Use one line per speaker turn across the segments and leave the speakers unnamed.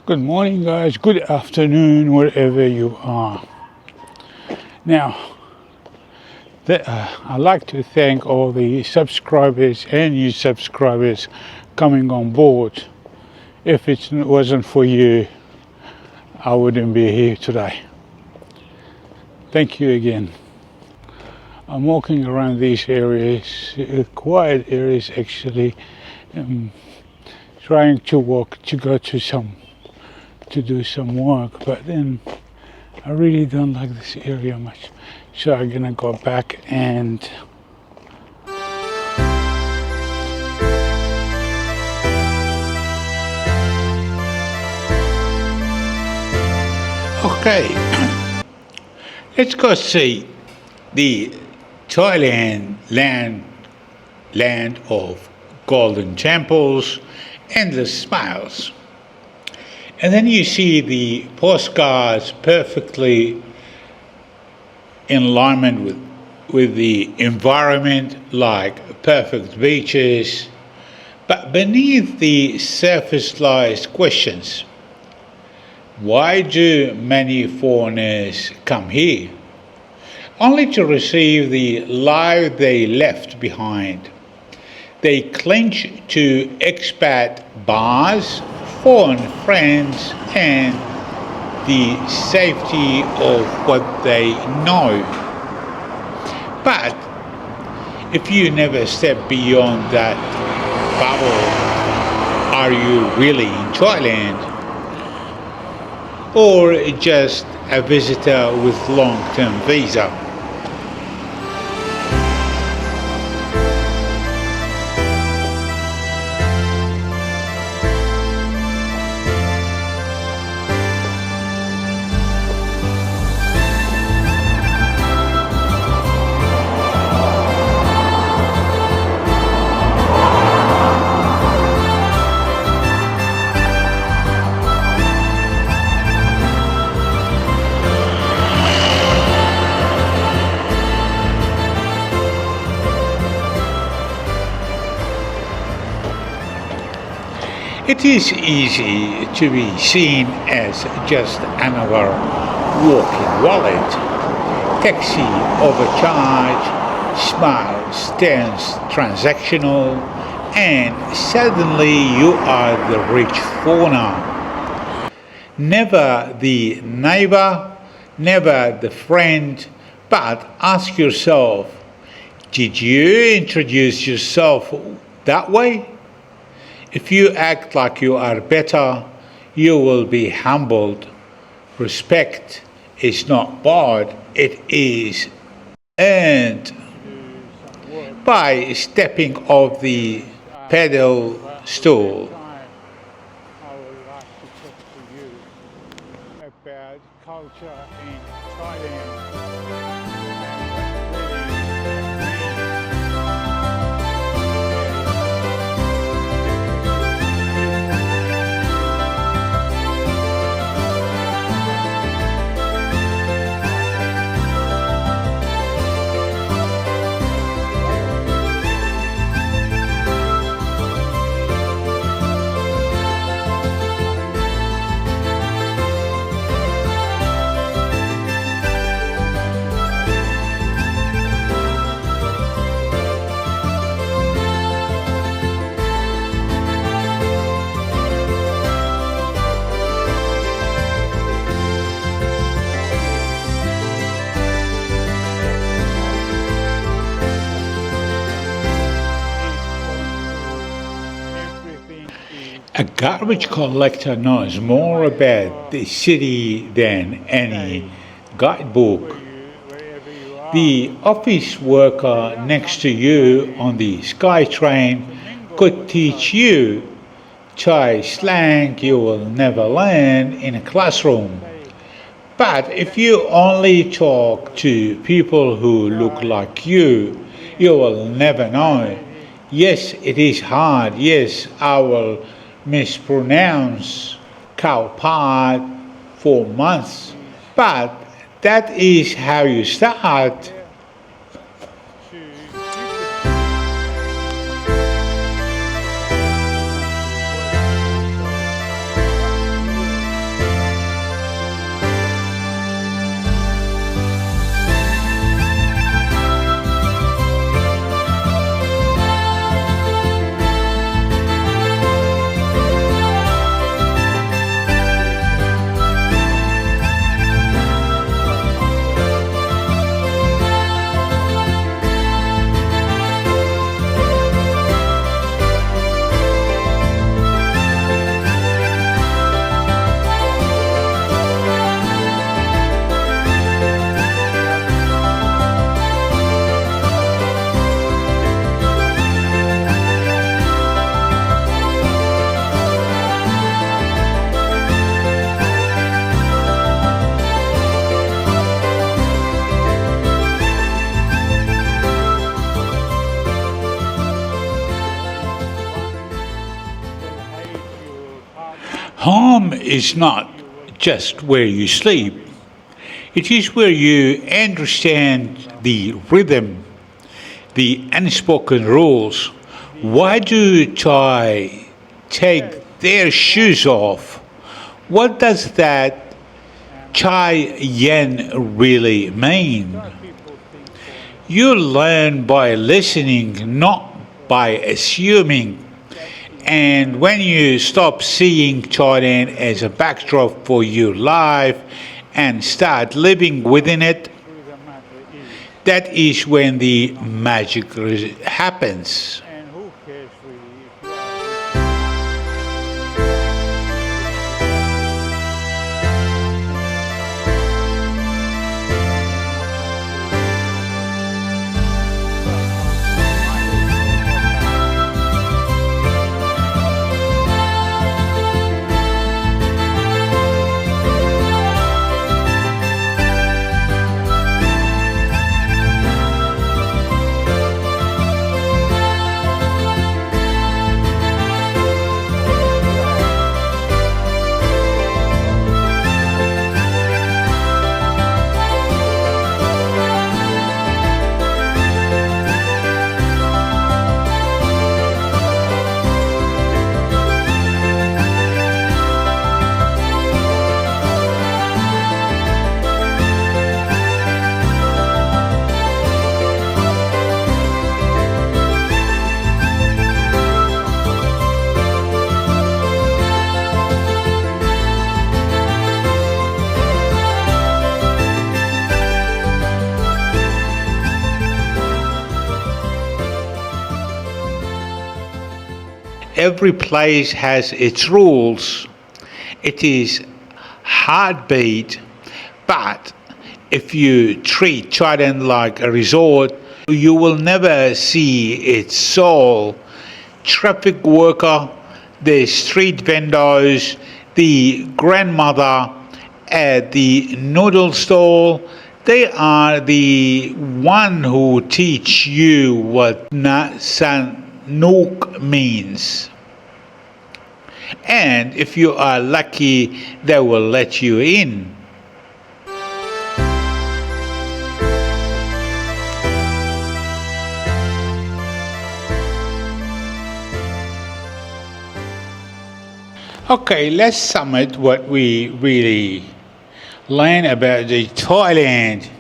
Good morning, guys. Good afternoon, wherever you are. Now, I'd like to thank all the subscribers and new subscribers coming on board. If it wasn't for you, I wouldn't be here today. Thank you again. I'm walking around these areas, quiet areas actually, trying to walk to go to do some work, but then I really don't like this area much, so I'm gonna go back and okay, let's go see the Thailand land of golden temples, endless smiles. And then you see the postcards perfectly in alignment with the environment, like perfect beaches. But beneath the surface lies questions. Why do many foreigners come here? Only to receive the life they left behind. They cling to expat bars, foreign friends, and the safety of what they know. But if you never step beyond that bubble, are you really in Thailand? Or just a visitor with long-term visa? It is easy to be seen as just another walking wallet. Taxi overcharge, smile turns transactional, and suddenly you are the rich foreigner. Never the neighbor, never the friend, but ask yourself, did you introduce yourself that way? If you act like you are better, you will be humbled. Respect is not bought, it is earned. By stepping off the pedestal. I would like to talk to you about culture in Thailand. A garbage collector knows more about the city than any guidebook. The office worker next to you on the SkyTrain could teach you Thai slang you will never learn in a classroom. But if you only talk to people who look like you will never know. Yes, it is hard. Yes, I will mispronounce cow part for months, but that is how you start. Home is not just where you sleep, it is where you understand the rhythm, the unspoken rules. Why do Thai take their shoes off? What does that Chai Yen really mean? You learn by listening, not by assuming. And when you stop seeing Thailand as a backdrop for your life and start living within it, that is when the magic happens. Every place has its rules. It is heartbeat, but if you treat Thailand like a resort, you will never see its soul. Traffic worker, the street vendors, the grandmother at the noodle stall, they are the one who teach you what Nuk means. And if you are lucky, they will let you in. Okay, let's sum it what we really learn about the Thailand.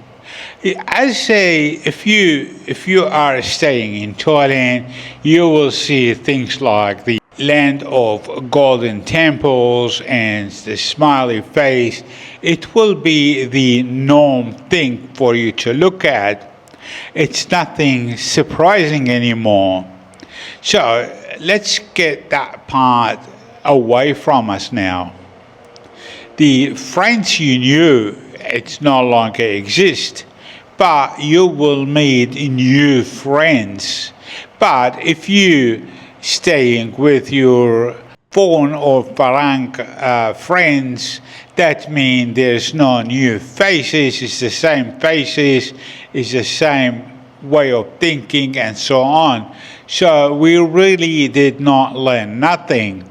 I say if you are staying in Thailand, you will see things like the land of golden temples and the smiley face. It will be the norm thing for you to look at. It's nothing surprising anymore. So let's get that part away from us now. The friends you knew, it's no longer exist, but you will meet new friends. But if you staying with your foreign or Farang friends, that means there's no new faces, it's the same faces, it's the same way of thinking and so on. So we really did not learn nothing.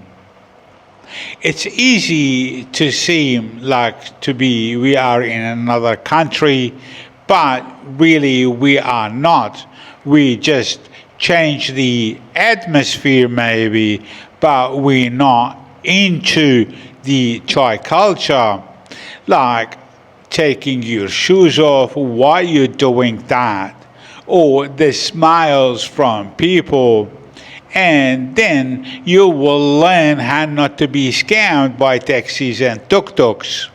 It's easy to seem like we are in another country, but really we are not. We just change the atmosphere maybe, but we're not into the Thai culture. Like taking your shoes off, why you doing that? Or the smiles from people. And then you will learn how not to be scammed by taxis and tuk-tuks.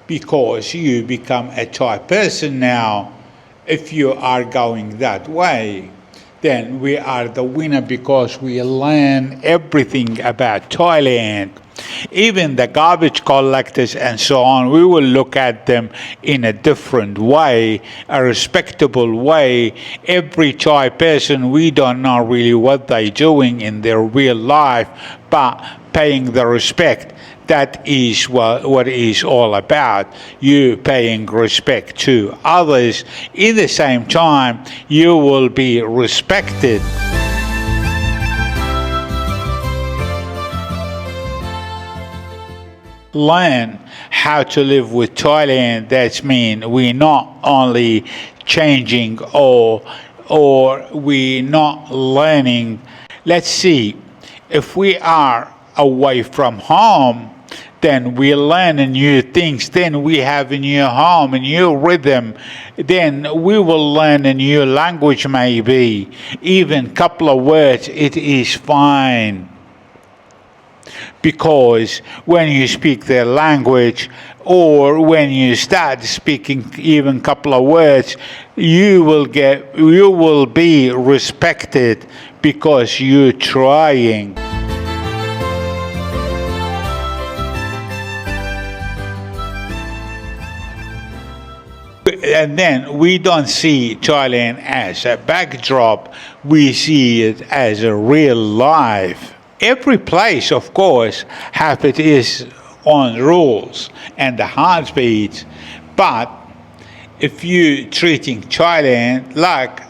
Because you become a Thai person now. If you are going that way, then we are the winner because we learn everything about Thailand. Even the garbage collectors and so on, we will look at them in a different way, a respectable way. Every Thai person, we don't know really what they're doing in their real life, but paying the respect. That is what it is all about. You paying respect to others. In the same time, you will be respected. learn how to live with Thailand, that means we're not only changing or we're not learning. Let's see, if we are away from home, then we learn new things, then we have a new home, a new rhythm, then we will learn a new language, maybe even couple of words. It is fine, because when you speak their language, or when you start speaking even couple of words, you will be respected because you're trying. And then we don't see Thailand as a backdrop, we see it as a real life. Every place, of course, have its own rules and the heartbeats, but if you treating Thailand like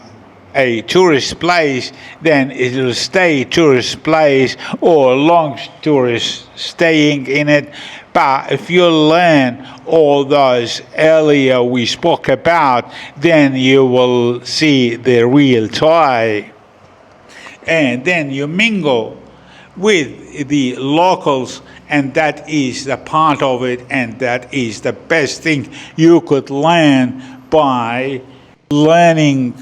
a tourist place, then it will stay tourist place or long tourist staying in it. But if you learn all those earlier we spoke about, then you will see the real Thai. And then you mingle with the locals, and that is the part of it, and that is the best thing you could learn by learning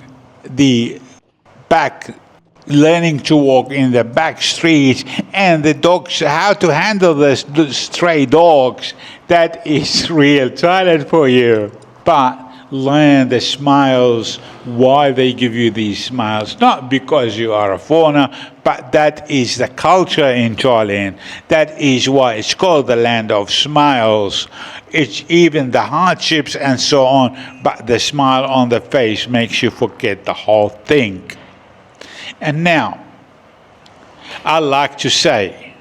learning to walk in the back streets, and the dogs, how to handle the stray dogs. That is real Thailand for you. But learn the smiles, why they give you these smiles, not because you are a foreigner, but that is the culture in Thailand. That is why it's called the land of smiles. It's even the hardships and so on, but the smile on the face makes you forget the whole thing. And now, I like to say,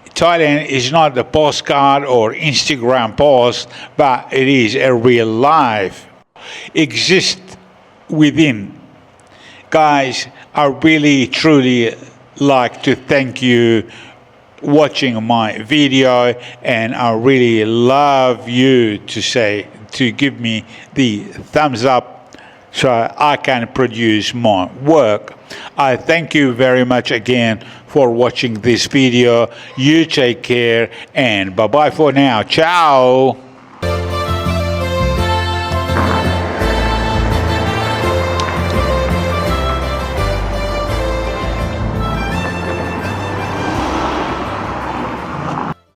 Thailand is not a postcard or Instagram post, but it is a real life. Exist within. Guys, I really truly like to thank you watching my video, and I really love you to give me the thumbs up so I can produce more work. I thank you very much again for watching this video. You take care, and bye bye for now. Ciao.